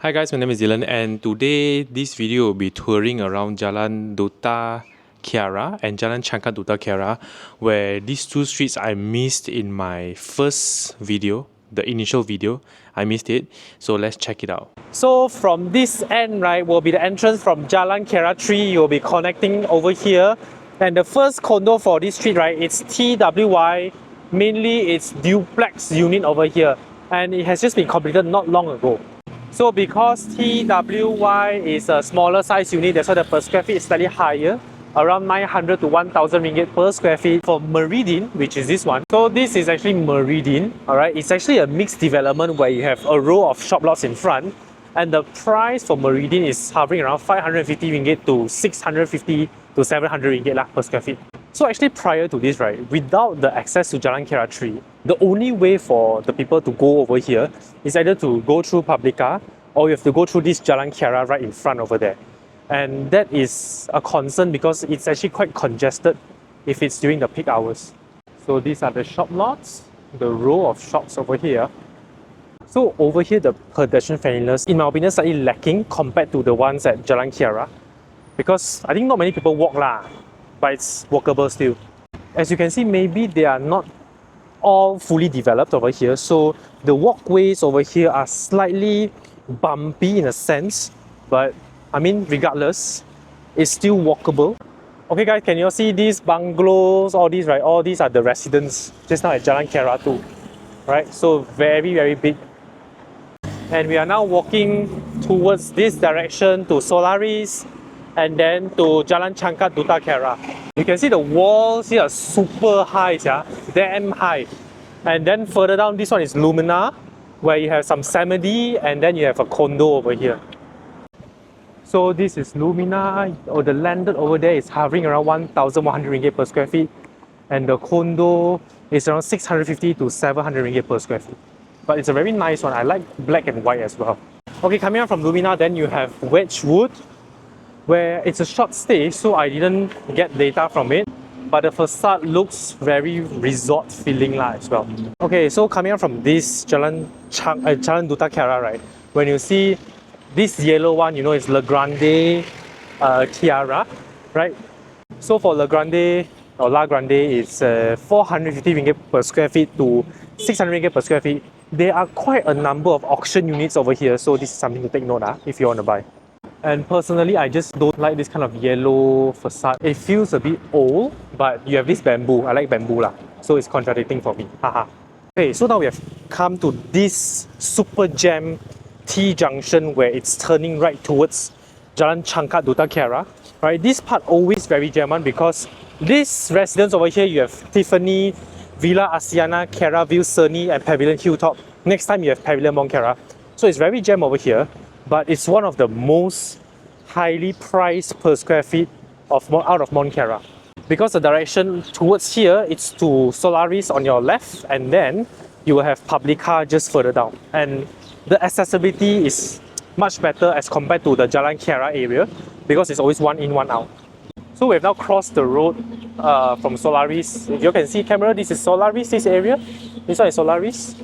Hi guys, my name is Dylan and today this video will be touring around Jalan Duta Kiara and Jalan Changkat Duta Kiara, where these two streets I missed in my first video, the initial video. I missed it, so let's check it out. So from this end, right, will be the entrance from Jalan Kiara 3. You'll be connecting over here. And the first condo for this street, right, it's TWY. Mainly it's duplex unit over here. And it has just been completed not long ago. So because TWY is a smaller size unit, that's why the per square feet is slightly higher, around 900 to 1000 ringgit per square feet. For Meridin, which is this one, so this is actually Meridin, alright. It's actually a mixed development where you have a row of shop lots in front, and the price for Meridin is hovering around 550 ringgit to 650 to 700 ringgit lah per square feet. So actually prior to this, right, without the access to Jalan Kiara 3, the only way for the people to go over here is either to go through Publica or you have to go through this Jalan Kiara right in front over there. And that is a concern because it's actually quite congested if it's during the peak hours. So these are the shop lots, the row of shops over here. So over here, the pedestrian friendliness, in my opinion, slightly lacking compared to the ones at Jalan Kiara, because I think not many people walk lah, but it's walkable still. As you can see, maybe they are not all fully developed over here, so the walkways over here are slightly bumpy in a sense, but I mean, regardless, it's still walkable. Okay guys, can you all see these bungalows, all these, right? All these are the residents just now at Jalan Kiara 2, right? So very, very big. And we are now walking towards this direction to Solaris and then to Jalan Changkat Duta Kiara. You can see the walls here are super high, yeah? Damn high. And then further down, this one is Lumina, where you have some Seni and then you have a condo over here. So this is Lumina, or the landed over there is hovering around 1,100 ringgit per square feet, and the condo is around 650 to 700 ringgit per square feet. But it's a very nice one. I like black and white as well. Okay, coming out from Lumina, then you have Wedgewood, where it's a short stay, so I didn't get data from it. But the facade looks very resort feeling lah as well. Okay, so coming out from this Jalan Duta Kiara, right, when you see this yellow one, you know it's Grande Kiara, right? So for La Grande, it's 450 ringgit per square feet to 600 ringgit per square feet. There are quite a number of auction units over here, so this is something to take note of if you want to buy. And personally, I just don't like this kind of yellow facade. It feels a bit old, but you have this bamboo. I like bamboo lah, so it's contradicting for me. Haha. Okay, so now we have come to this super jam T-junction where it's turning right towards Jalan Changkat Duta Kiara. Right, this part always very jam one because this residence over here, you have Tiffany, Villa Aseana, KiaraVille, Seni and Pavilion Hilltop. Next time you have Pavilion Mont Kiara. So it's very jam over here, but it's one of the most highly priced per square feet out of Mont Kiara. Because the direction towards here, it's to Solaris on your left, and then you will have Publica just further down. And the accessibility is much better as compared to the Jalan Kiara area because it's always one in, one out. So we've now crossed the road from Solaris. If you can see camera, this is Solaris, this area. This one is Solaris.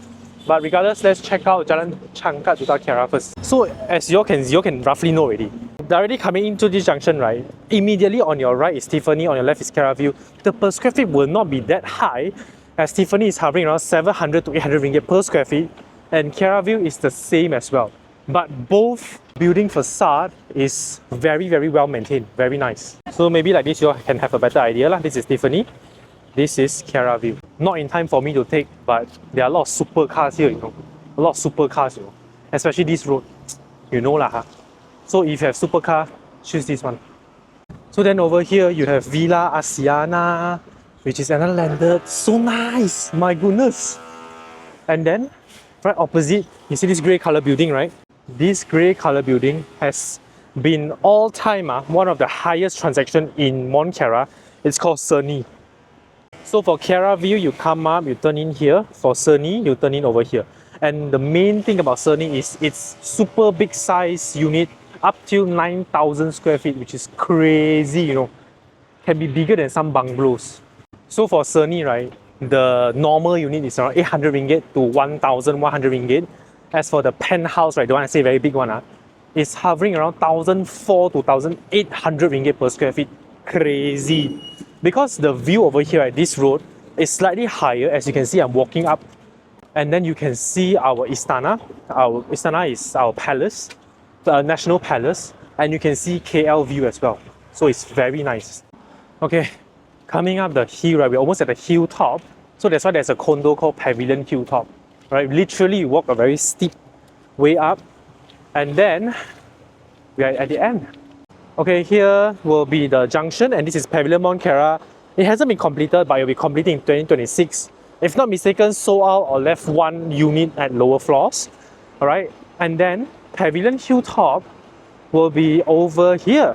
But regardless, let's check out Jalan Changkat Duta Kiara first. So as you can roughly know already, directly coming into this junction, right, immediately on your right is Tiffany, on your left is KiaraVille. The per square feet will not be that high as Tiffany is hovering around 700 to 800 ringgit per square feet and KiaraVille is the same as well. But both building facade is very, very well maintained, very nice. So maybe like this you can have a better idea lah. This is Tiffany, this is KiaraVille. Not in time for me to take, but there are a lot of supercars here, you know. A lot of supercars, you know. Especially this road, you know lah. Huh? So if you have supercar, choose this one. So then over here you have Villa Aseana, which is another landed. So nice, my goodness. And then right opposite, you see this grey color building, right? This grey color building has been all time one of the highest transaction in Mont Kiara. It's called Seni. So for KiaraVille, you come up, you turn in here. For Seni, you turn in over here. And the main thing about Seni is it's super big size unit, up till 9,000 square feet, which is crazy, you know. Can be bigger than some bungalows. So for Seni, right, the normal unit is around 800 ringgit to 1,100 ringgit. As for the penthouse, right, the one I say very big one, it's hovering around 1,400 to 1,800 ringgit per square feet. Crazy. Because the view over here at this road is slightly higher. As you can see, I'm walking up, and then you can see our Istana. Our Istana is our palace, the National Palace, and you can see KL view as well. So it's very nice. Okay, coming up the hill, right, we're almost at the hilltop. So that's why there's a condo called Pavilion Hilltop. Right, literally you walk a very steep way up, and then we are at the end. Okay, here will be the junction, and this is Pavilion Mont Kiara. It hasn't been completed, but it will be completed in 2026. If not mistaken, sold out or left one unit at lower floors. Alright, and then Pavilion Hilltop will be over here,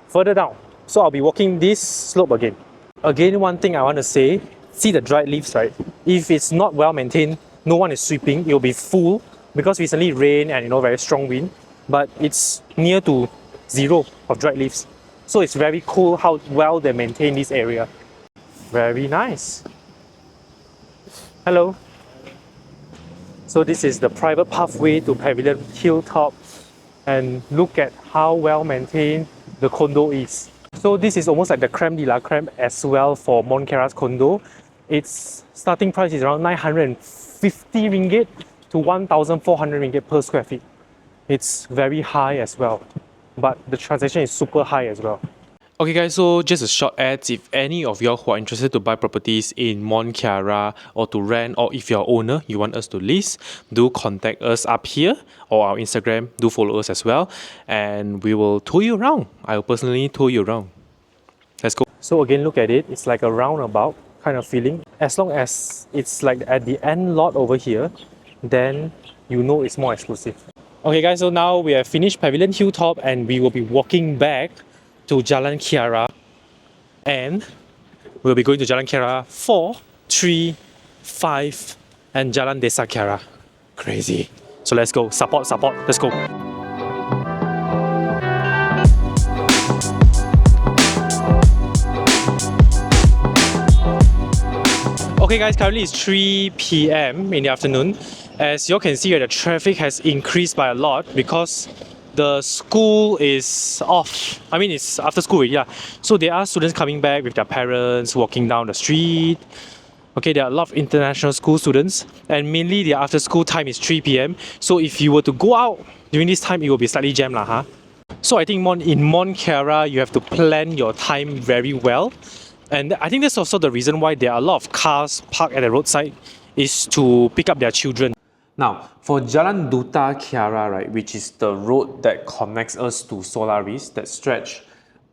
further down. So I'll be walking this slope again. Again, one thing I want to say, see the dried leaves, right? If it's not well maintained, no one is sweeping, it will be full because recently rain and very strong wind, but it's near to zero of dried leaves. So it's very cool how well they maintain this area. Very nice. Hello. So this is the private pathway to Pavilion Hilltop, and look at how well maintained the condo is. So this is almost like the creme de la creme as well for Mont Kiara's condo. Its starting price is around 950 ringgit to 1,400 ringgit per square feet. It's very high as well, but the transaction is super high as well. Okay guys, so just a short ads. If any of y'all who are interested to buy properties in Mont Kiara or to rent, or if you're owner, you want us to lease, do contact us up here or our Instagram. Do follow us as well, and we will tour you around. I will personally tour you around. Let's go. So again, look at it. It's like a roundabout kind of feeling. As long as it's like at the end lot over here, then you know it's more exclusive. Okay guys, so now we have finished Pavilion Hilltop, and we will be walking back to Jalan Kiara, and we'll be going to Jalan Kiara 4, 3, 5, and Jalan Desa Kiara. Crazy. So let's go. Support. Let's go. Okay guys, currently it's 3 p.m. in the afternoon. As you can see, the traffic has increased by a lot because the school is off. I mean, it's after school, yeah. So there are students coming back with their parents, walking down the street. Okay, there are a lot of international school students, and mainly their after school time is 3 p.m. So if you were to go out during this time, it will be slightly jammed, huh? So I think in Mont Kiara, you have to plan your time very well. And I think that's also the reason why there are a lot of cars parked at the roadside, is to pick up their children. Now, for Jalan Duta Kiara, right, which is the road that connects us to Solaris, that stretch,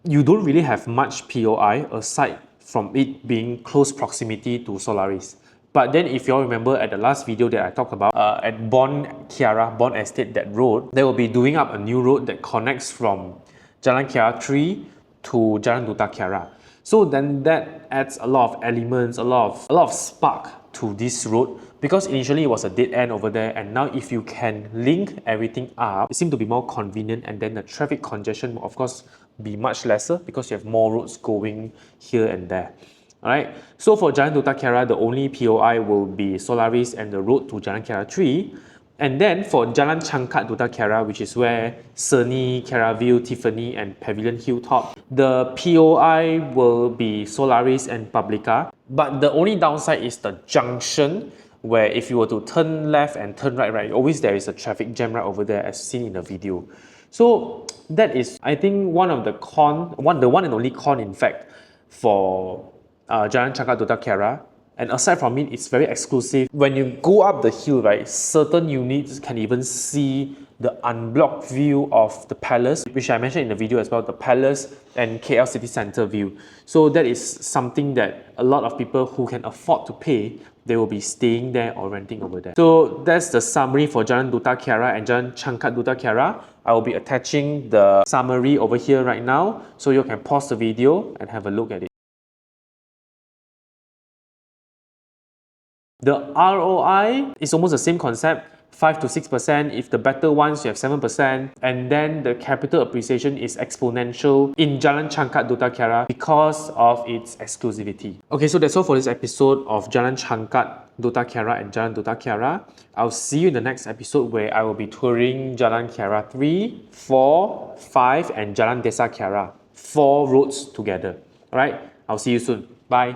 you don't really have much POI aside from it being close proximity to Solaris. But then if you all remember at the last video that I talked about, at Grande Kiara, Bond Estate, that road, they will be doing up a new road that connects from Jalan Kiara 3 to Jalan Duta Kiara. So then that adds a lot of elements, a lot of spark to this road, because initially it was a dead end over there, and now if you can link everything up, it seems to be more convenient, and then the traffic congestion will of course be much lesser because you have more roads going here and there. Alright, so for Jalan Duta Kiara, the only POI will be Solaris and the road to Jalan Kiara 3. And then for Jalan Changkat Duta Kiara, which is where Seni, KiaraVille, Tiffany and Pavilion Hilltop, the POI will be Solaris and Publica. But the only downside is the junction, where if you were to turn left and turn right, always there is a traffic jam right over there as seen in the video. So that is, I think, one of the one and only con in fact for Jalan Changkat Duta Kiara. And aside from it, it's very exclusive. When you go up the hill, right, certain units can even see the unblocked view of the palace, which I mentioned in the video as well, the palace and KL city centre view. So that is something that a lot of people who can afford to pay, they will be staying there or renting over there. So that's the summary for Jalan Duta Kiara and Jalan Changkat Duta Kiara. I will be attaching the summary over here right now, so you can pause the video and have a look at it. The ROI is almost the same concept. 5 to 6%. If the better ones, you have 7%. And then the capital appreciation is exponential in Jalan Changkat Duta Kiara because of its exclusivity. Okay, so that's all for this episode of Jalan Changkat Duta Kiara and Jalan Duta Kiara. I'll see you in the next episode where I will be touring Jalan Kiara 3, 4, 5 and Jalan Desa Kiara. 4 roads together. Alright, I'll see you soon. Bye.